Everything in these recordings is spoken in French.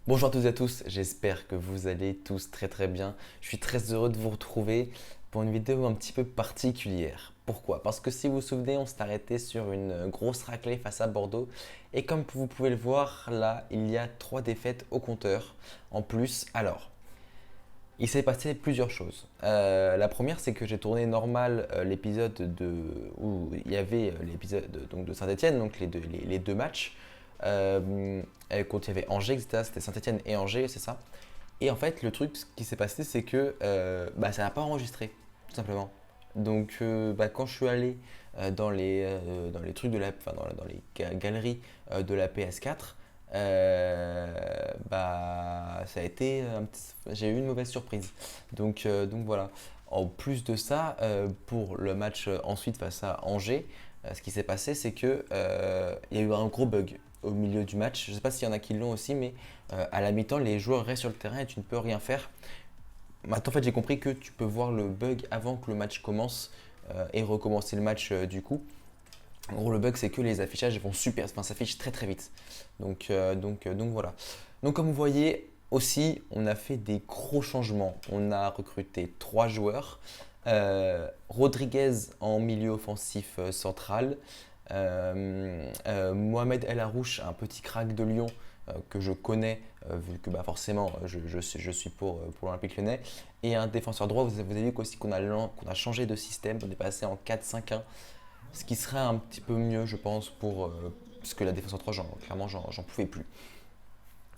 Bonjour à toutes et à tous, j'espère que vous allez tous très très bien. Je suis très heureux de vous retrouver pour une vidéo un petit peu particulière. Pourquoi? Parce que si vous vous souvenez, on s'est arrêté sur une grosse raclée face à Bordeaux. Et comme vous pouvez le voir, là, il y a 3 défaites au compteur. En plus, alors, il s'est passé plusieurs choses. La première, c'est que j'ai tourné normal où il y avait l'épisode de Saint-Etienne, donc les deux matchs. Quand il y avait Angers, etc. C'était Saint-Etienne et Angers, c'est ça. Et en fait, le truc ce qui s'est passé, c'est que ça n'a pas enregistré, tout simplement. Donc, quand je suis allé dans les trucs de dans les galeries de la PS4, ça a été j'ai eu une mauvaise surprise. Donc voilà. En plus de ça, pour le match ensuite face à Angers, ce qui s'est passé, c'est que il y a eu un gros bug au milieu du match. Je ne sais pas s'il y en a qui l'ont aussi, mais à la mi-temps, les joueurs restent sur le terrain et tu ne peux rien faire. Maintenant, en fait, j'ai compris que tu peux voir le bug avant que le match commence et recommencer le match du coup. En gros, le bug, c'est que les affichages vont s'affichent très très vite. Donc voilà. Donc comme vous voyez, aussi, on a fait des gros changements. On a recruté 3 joueurs. Rodriguez en milieu offensif central. Mohamed El Arouche, un petit crack de Lyon que je connais, vu que forcément je suis pour l'Olympique Lyonnais. Et un défenseur droit, vous avez vu aussi qu'on a changé de système. On est passé en 4-5-1, ce qui serait un petit peu mieux, je pense, parce que la défense en 3, clairement, j'en pouvais plus.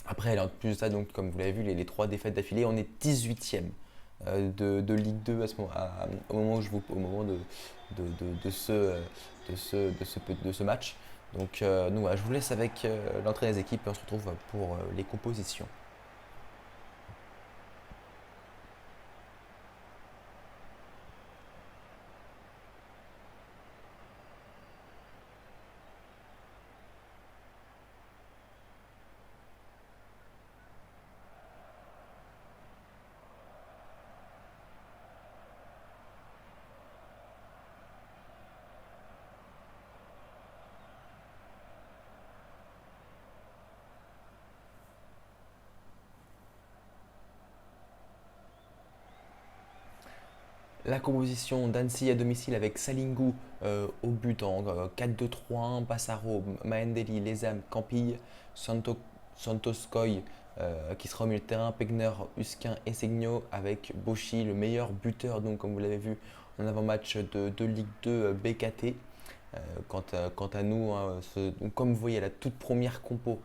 Après, en plus de ça, donc, comme vous l'avez vu, les 3 défaites d'affilée, on est 18e de Ligue 2 au moment au moment de ce match. Donc voilà, je vous laisse avec l'entrée des équipes et on se retrouve pour les compositions. La composition d'Annecy à domicile avec Salingou au but en 4-2-3-1, Bassaro, Maendeli, Lezam, Campille, Santoskoy qui sera au milieu de terrain, Pegner, Husquin et Segno avec Bauchy, le meilleur buteur, donc comme vous l'avez vu en avant-match de Ligue 2 BKT. Quant à nous, hein, donc comme vous voyez, la toute première compo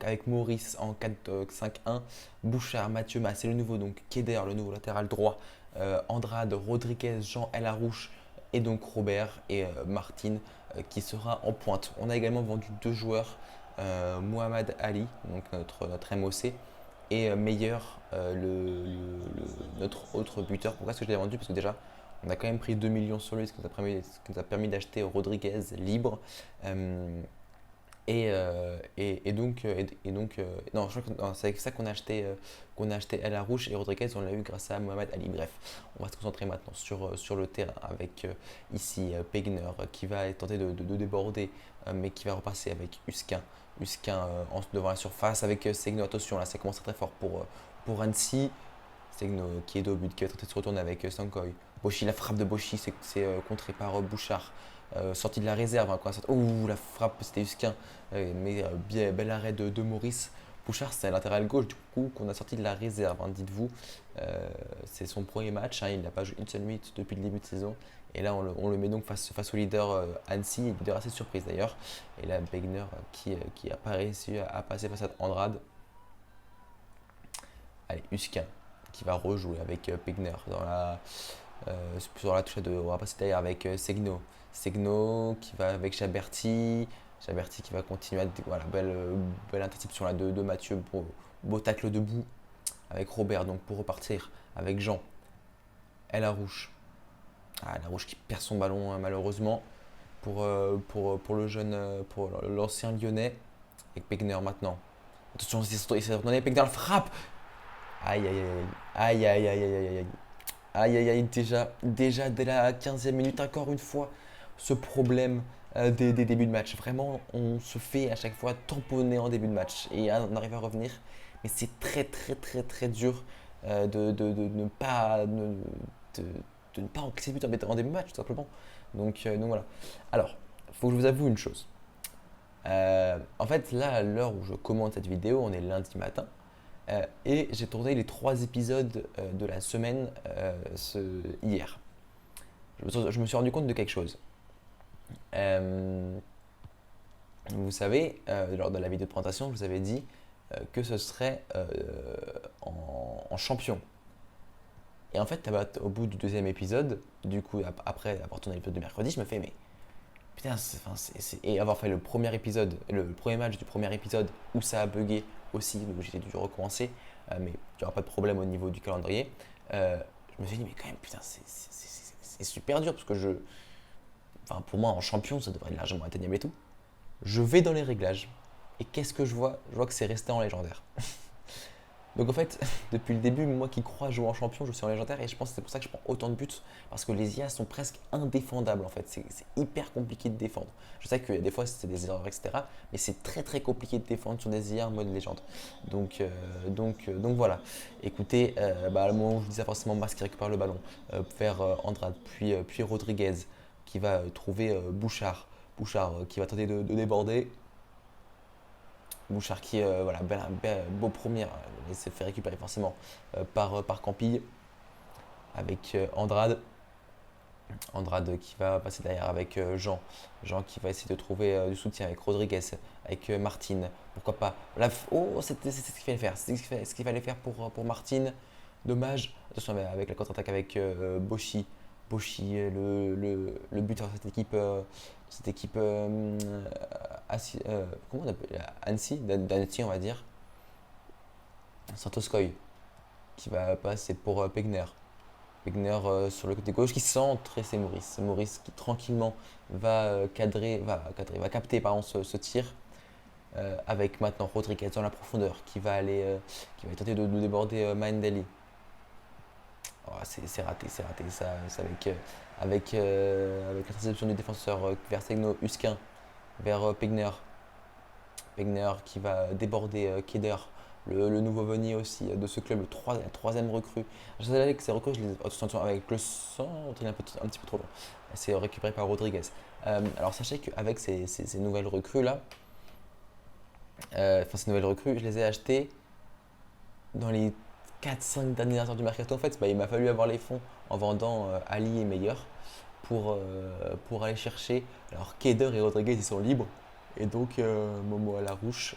avec Maurice en 4-5-1, Bouchard, Mathieu Mas, et le nouveau, donc Keder, le nouveau latéral droit, Andrade, Rodriguez, Jean Elarouche et donc Robert et Martine qui sera en pointe. On a également vendu 2 joueurs, Mohamed Ali, donc notre MOC, et Meyer, notre autre buteur. Pourquoi est-ce que je l'ai vendu? Parce que déjà, on a quand même pris 2 millions sur lui, ce qui nous a permis d'acheter Rodriguez libre. Euh, non, je crois que c'est avec ça qu'on a acheté El Arouche, et Rodriguez, on l'a eu grâce à Mohamed Ali. Bref, on va se concentrer maintenant sur le terrain avec ici Pegner qui va tenter de déborder, mais qui va repasser avec Husquin. Husquin devant la surface avec Segno. Attention, là, ça commence très fort pour Annecy. Segno qui est dos au but, qui va tenter de se retourner avec Sankoy. Bauchy, la frappe de Bauchy, c'est contré par Bouchard. Sorti de la réserve, hein, ouh, la frappe, c'était Husquin. Mais bien, bel arrêt de Maurice. Bouchard, c'est un latéral gauche du coup qu'on a sorti de la réserve, hein, dites-vous. C'est son premier match, hein, il n'a pas joué une seule minute depuis le début de saison. Et là, on le met donc face au leader Annecy, leader assez surprise d'ailleurs. Et là, Begner qui a pas réussi à passer face à Andrade. Allez, Husquin qui va rejouer avec Pegner sur la touche de. On va passer derrière avec Segno. Segno qui va avec Chaberti. Chaberti qui va continuer à. Voilà, belle interception là de Mathieu. Beau tacle debout avec Robert donc pour repartir avec Jean. El Arouche. Ah, Larouche qui perd son ballon malheureusement pour le jeune, pour l'ancien lyonnais. Avec Pegner maintenant. Attention, il s'est retourné. Pegner frappe. Aïe aïe aïe aïe aïe aïe aïe aïe aïe. Aïe aïe aïe, déjà dès la 15e minute, encore une fois, ce problème des débuts de match. Vraiment, on se fait à chaque fois tamponner en début de match et on arrive à revenir. Mais c'est très très très très dur de ne pas de, de ne pas encaisser but en début de match tout simplement. Donc voilà. Alors, il faut que je vous avoue une chose. En fait, là, à l'heure où je commente cette vidéo, on est lundi matin. Et j'ai tourné les 3 épisodes de la semaine hier. Je me suis rendu compte de quelque chose. Euh, Vous savez, lors de la vidéo de présentation, je vous avais dit que ce serait en champion. Et en fait, au bout du 2e épisode, du coup, après avoir tourné l'épisode de mercredi, je me fais, mais putain, et avoir fait le premier épisode, le premier match du premier épisode où ça a bugué aussi, où j'ai dû recommencer, mais il n'y aura pas de problème au niveau du calendrier. Je me suis dit, mais quand même, putain, c'est super dur parce que enfin, pour moi, en champion, ça devrait être largement atteignable et tout. Je vais dans les réglages et qu'est-ce que je vois? Je vois que c'est resté en légendaire. Donc en fait, depuis le début, moi qui crois jouer en champion, je suis en légendaire et je pense que c'est pour ça que je prends autant de buts parce que les IA sont presque indéfendables en fait. C'est hyper compliqué de défendre. Je sais que des fois c'est des erreurs, etc. Mais c'est très très compliqué de défendre sur des IA en mode légende. Donc voilà. Écoutez, à le moment où je dis ça, forcément Mas qui récupère le ballon, vers Andrade, puis Rodriguez qui va trouver Bouchard. Bouchard qui va tenter de déborder. Bouchard qui, voilà, beau premier, il s'est fait récupérer forcément par Campille avec Andrade. Andrade qui va passer derrière avec Jean. Jean qui va essayer de trouver du soutien avec Rodriguez, avec Martine. Pourquoi pas. Là, oh, c'est ce qu'il fallait faire. C'est ce qu'il fallait faire pour Martine. Dommage. Attention avec la contre-attaque avec Bochy. Bochy, le buteur de cette équipe comment on appelle d'Annecy, on va dire. Santoskoy qui va passer pour Pegner. Pegner sur le côté gauche qui centre et c'est Maurice. C'est Maurice qui tranquillement va va capter pardon, ce tir avec maintenant Rodriguez dans la profondeur qui va tenter de déborder Mandeli. Oh, c'est raté. Ça, c'est avec l'interception du défenseur Versegno Husquin vers Pegner. Pegner qui va déborder Keder, le nouveau venu aussi de ce club, la troisième recrue. Je sais avec ces recrues, attention, avec le centre, il est un petit peu trop long. C'est récupéré par Rodriguez. Alors sachez qu'avec ces nouvelles recrues là, ces nouvelles recrues, je les ai achetées dans les 4-5 dernières heures du mercato. En fait, il m'a fallu avoir les fonds en vendant Ali et Meyer pour aller chercher. Alors Keder et Rodriguez, ils sont libres. Et donc, Momo à la rouche,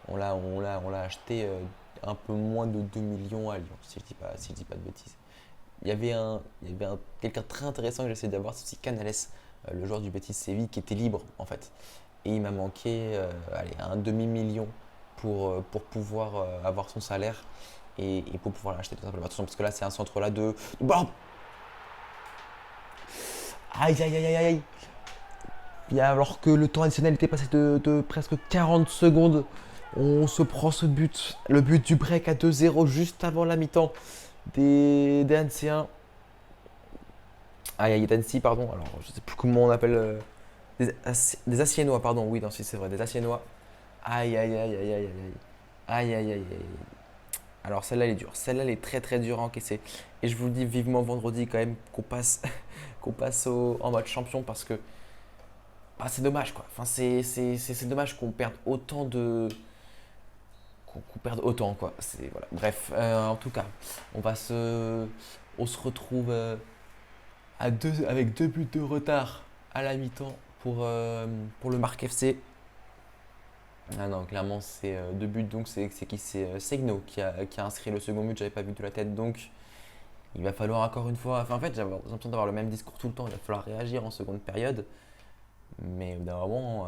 on l'a acheté un peu moins de 2 millions à Lyon, si je dis pas de bêtises. Il y avait quelqu'un de très intéressant que j'essaie d'avoir, c'est aussi Canales, le joueur du Betis Séville, qui était libre en fait. Et il m'a manqué un demi-million pour pouvoir avoir son salaire et pour pouvoir l'acheter tout simplement. Attention, parce que là, c'est un centre là de. Bon. Aïe aïe aïe aïe aïe! Et alors que le temps additionnel était passé de presque 40 secondes, on se prend ce but, le but du break à 2-0 juste avant la mi-temps des Anciens. Aïe, d'Annecy, pardon. Alors, je sais plus comment on appelle. Des Assiennois, pardon. Oui, non, si c'est vrai, des Assiennois. Aïe, aïe, aïe, aïe, aïe, aïe. Aïe, aïe, aïe, aïe. Alors, celle-là, elle est dure. Celle-là, elle est très, très dure à encaisser. Et je vous le dis vivement vendredi, quand même, qu'on passe, en mode champion parce que c'est dommage, quoi. Enfin, c'est dommage qu'on perde autant qu'on perde autant, quoi. Voilà. Bref, en tout cas, on se retrouve avec 2 buts de retard à la mi-temps pour le Marc FC. Ah non, clairement, c'est 2 buts, donc c'est qui? C'est Segno qui a inscrit le second but, j'avais pas vu de la tête, donc il va falloir encore une fois. Enfin, en fait, j'avais l'impression d'avoir le même discours tout le temps, il va falloir réagir en seconde période, mais d'un moment,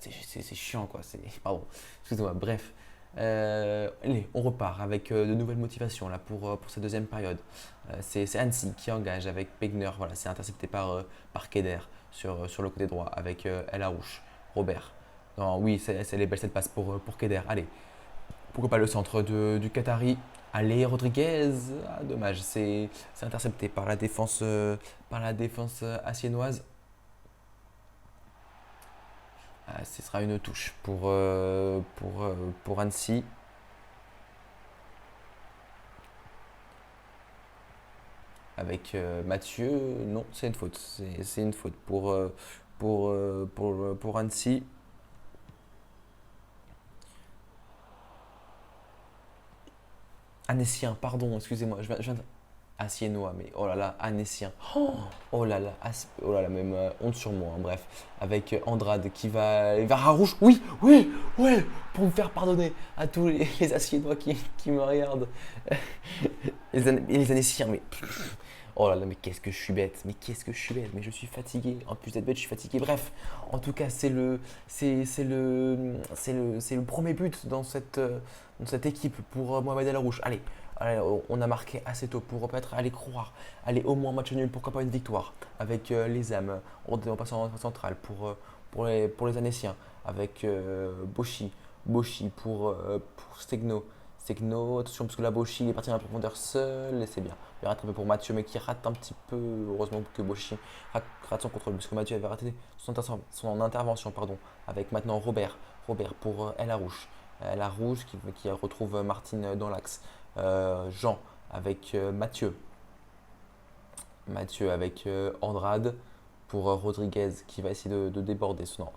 c'est chiant, quoi. Pardon, excusez-moi, bref. Allez, on repart avec de nouvelles motivations là, pour cette deuxième période. C'est Annecy qui engage avec Pegner. Voilà, c'est intercepté par Keder sur le côté droit avec El Arouche, Robert. Non, oui, c'est les belles cette passe pour Keder. Allez, pourquoi pas le centre du Qatari. Allez, Rodriguez. Ah, dommage, c'est intercepté par la défense assiennoise. Ce sera une touche pour Annecy. Avec Mathieu, non, c'est une faute. C'est une faute pour Annecy. Annécien, pardon, excusez-moi. Assiénois, mais oh là là, Annécien. Oh là là, oh là là, même honte sur moi, hein, bref. Avec Andrade qui va aller vers Harouche. Oui, oui, ouais, pour me faire pardonner à tous les Assiénois qui me regardent. Les Annéciens, mais. Oh là là, mais qu'est-ce que je suis bête, mais qu'est-ce que je suis bête, mais je suis fatigué. En plus d'être bête, je suis fatigué. Bref, en tout cas, c'est le premier but dans cette équipe pour Mohamed El Arouche. Allez, allez, on a marqué assez tôt pour peut-être aller croire, aller au moins match nul, pourquoi pas une victoire avec les âmes. On passe en centrale pour les Annéciens avec Boshi pour Stegno. Stegno, attention parce que là Boshi il est parti dans la profondeur seul et c'est bien. Il rate un peu pour Mathieu mais qui rate un petit peu. Heureusement que Boshi rate son contrôle parce que Mathieu avait raté son intervention pardon, avec maintenant Robert. Robert pour El Arouche. El Arouche qui retrouve Martine dans l'axe. Jean avec Mathieu. Mathieu avec Andrade pour Rodriguez qui va essayer de déborder. Non,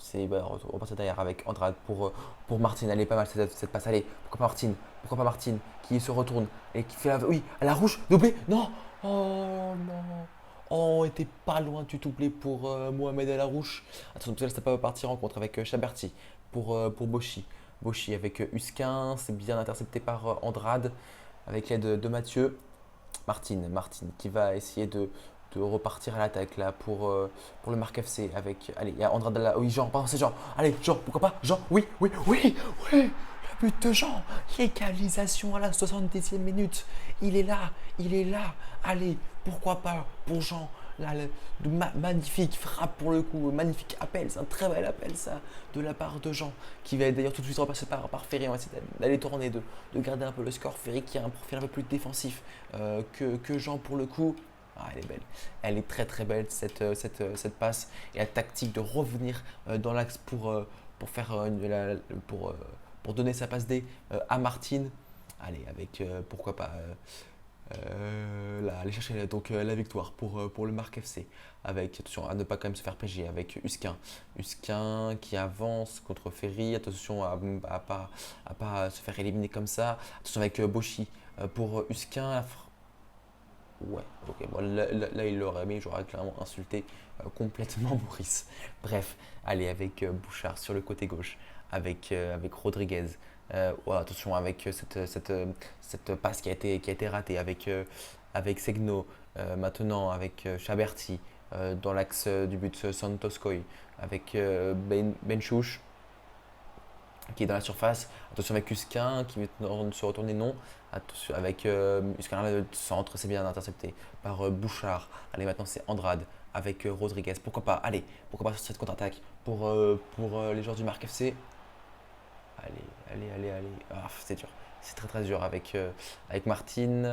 on passe derrière avec Andrade pour Martine. Elle est pas mal cette passe. Allez, pourquoi pas Martine? Pourquoi pas Martine qui se retourne et qui fait la. Oui, à la rouge, doublé. Non. Oh non. Oh, on était pas loin du doublé pour Mohamed El Arouche. Attention, parce que là, ça peut partir en contre avec Chaberti pour Boshi. Boshi avec Husquin, c'est bien intercepté par Andrade avec l'aide Mathieu. Martine qui va essayer de repartir à l'attaque là pour le Marc FC avec. Allez, il y a Andrade là. Oui, Jean, pardon, c'est Jean. Allez, Jean, pourquoi pas? Jean, oui, oui, oui, oui. Le but de Jean. L'égalisation à la 70e minute. Il est là, il est là. Allez, pourquoi pas pour Jean. Là, magnifique frappe pour le coup, magnifique appel, c'est un très bel appel ça de la part de Jean qui va d'ailleurs tout de suite repasser par Ferry. On va essayer d'aller tourner, de garder un peu le score. Ferry qui a un profil un peu plus défensif que Jean pour le coup. Ah, elle est belle. Elle est très très belle cette passe et la tactique de revenir dans l'axe pour faire pour donner sa passe D à Martine. Allez, avec pourquoi pas là, aller chercher donc, la victoire pour le Marc FC avec attention à ne pas quand même se faire PG avec Husquin. Husquin qui avance contre Ferry. Attention à pas se faire éliminer comme ça. Attention avec Boshi pour Husquin. Ouais, ok, bon, là, il l'aurait mis, j'aurais clairement insulté complètement Maurice. Bref, allez, avec Bouchard sur le côté gauche, avec Rodriguez. Ouais, attention, avec cette passe qui a été ratée, avec Segno, maintenant avec Chaberti, dans l'axe du but Santoskoy, avec Benchouch qui est dans la surface. Attention avec Husquin qui veut se retourner, non. Attention avec Husquin, le centre, c'est bien intercepté par Bouchard. Allez, maintenant c'est Andrade avec Rodriguez. Pourquoi pas, allez, pourquoi pas sur cette contre-attaque pour les joueurs du Marc FC. Allez. Ah, c'est dur. C'est très très dur avec Martine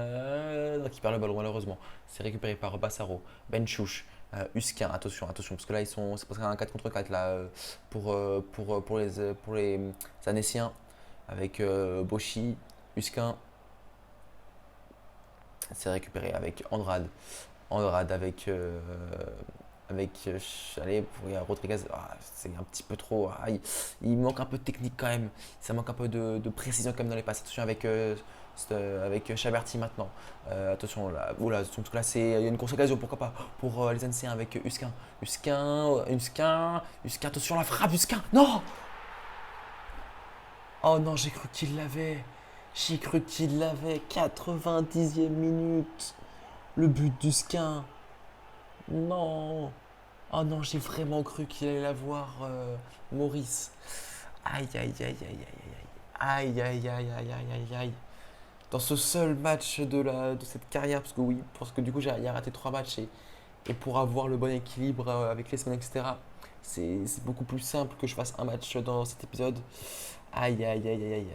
qui perd le ballon malheureusement. C'est récupéré par Bassaro, Benchouch, Husquin. Attention, parce que là c'est presque un 4 contre 4 là pour les Annéciens avec Boshi, Husquin. C'est récupéré avec Andrade. Andrade allez, il y a Rodriguez, c'est un petit peu trop. Il manque un peu de technique quand même. Ça manque un peu de précision quand même dans les passes. Attention avec Chaberti maintenant. Attention là, oula, parce que là il y a une grosse occasion, pourquoi pas, pour les anciens avec Husquin. Husquin, attention la frappe, Husquin, non. Oh non, j'ai cru qu'il l'avait. 90e minute. Le but d'Husquin. Non. Oh non, j'ai vraiment cru qu'il allait l'avoir, Maurice. Aïe, aïe, aïe, aïe, aïe, aïe, aïe, aïe, aïe, aïe, aïe, aïe, aïe. Dans ce seul match de cette carrière, parce que oui, parce que du coup, il a raté 3 matchs et pour avoir le bon équilibre avec les semaines, etc., c'est beaucoup plus simple que je fasse un match dans cet épisode. Aïe, aïe, aïe, aïe, aïe.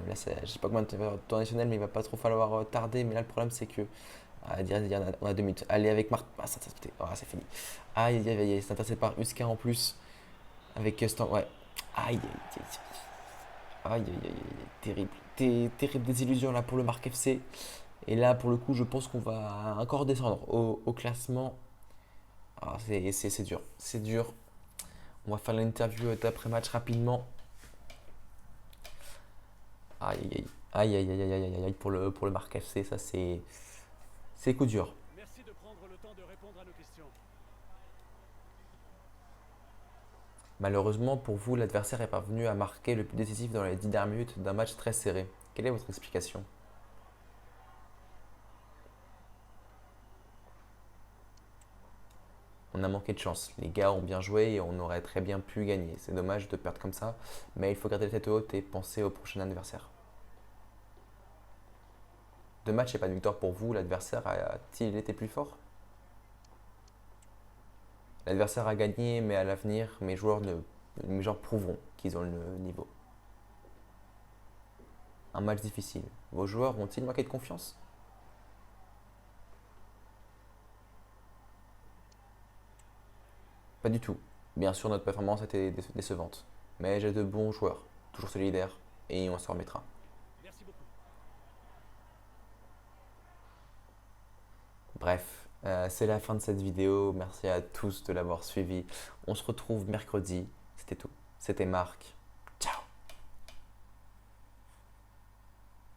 Là, je sais pas combien de temps additionnel, mais il va pas trop falloir tarder. Mais là, le problème, c'est que on a 2 minutes. Allez, avec Marc. Ah, ça, c'est fini. Aïe, aïe, aïe, c'est intéressé par Husquin en plus. Avec ouais. Aïe, aïe, aïe, aïe, aïe, aïe, aïe, terrible. Terrible désillusion là pour le Marc FC. Et là, pour le coup, je pense qu'on va encore descendre au classement. Ah, c'est dur, c'est dur. On va faire l'interview d'après-match rapidement. Aïe, aïe, aïe, aïe, aïe, aïe, aïe, aïe, aïe, pour le Marc FC, ça c'est coup dur. Merci de prendre le temps de répondre à nos questions. Malheureusement pour vous, l'adversaire est parvenu à marquer le plus décisif dans les 10 dernières minutes d'un match très serré. Quelle est votre explication? On a manqué de chance. Les gars ont bien joué et on aurait très bien pu gagner. C'est dommage de perdre comme ça, mais il faut garder la tête haute et penser au prochain adversaire. Deux matchs et pas de victoire pour vous, l'adversaire a-t-il été plus fort? L'adversaire a gagné, mais à l'avenir, mes joueurs prouveront qu'ils ont le niveau. Un match difficile. Vos joueurs ont-ils manqué de confiance? Pas du tout. Bien sûr, notre performance était décevante. Mais j'ai de bons joueurs, toujours solidaires, et on s'en remettra. Merci beaucoup. Bref, c'est la fin de cette vidéo. Merci à tous de l'avoir suivi. On se retrouve mercredi. C'était tout. C'était Marc.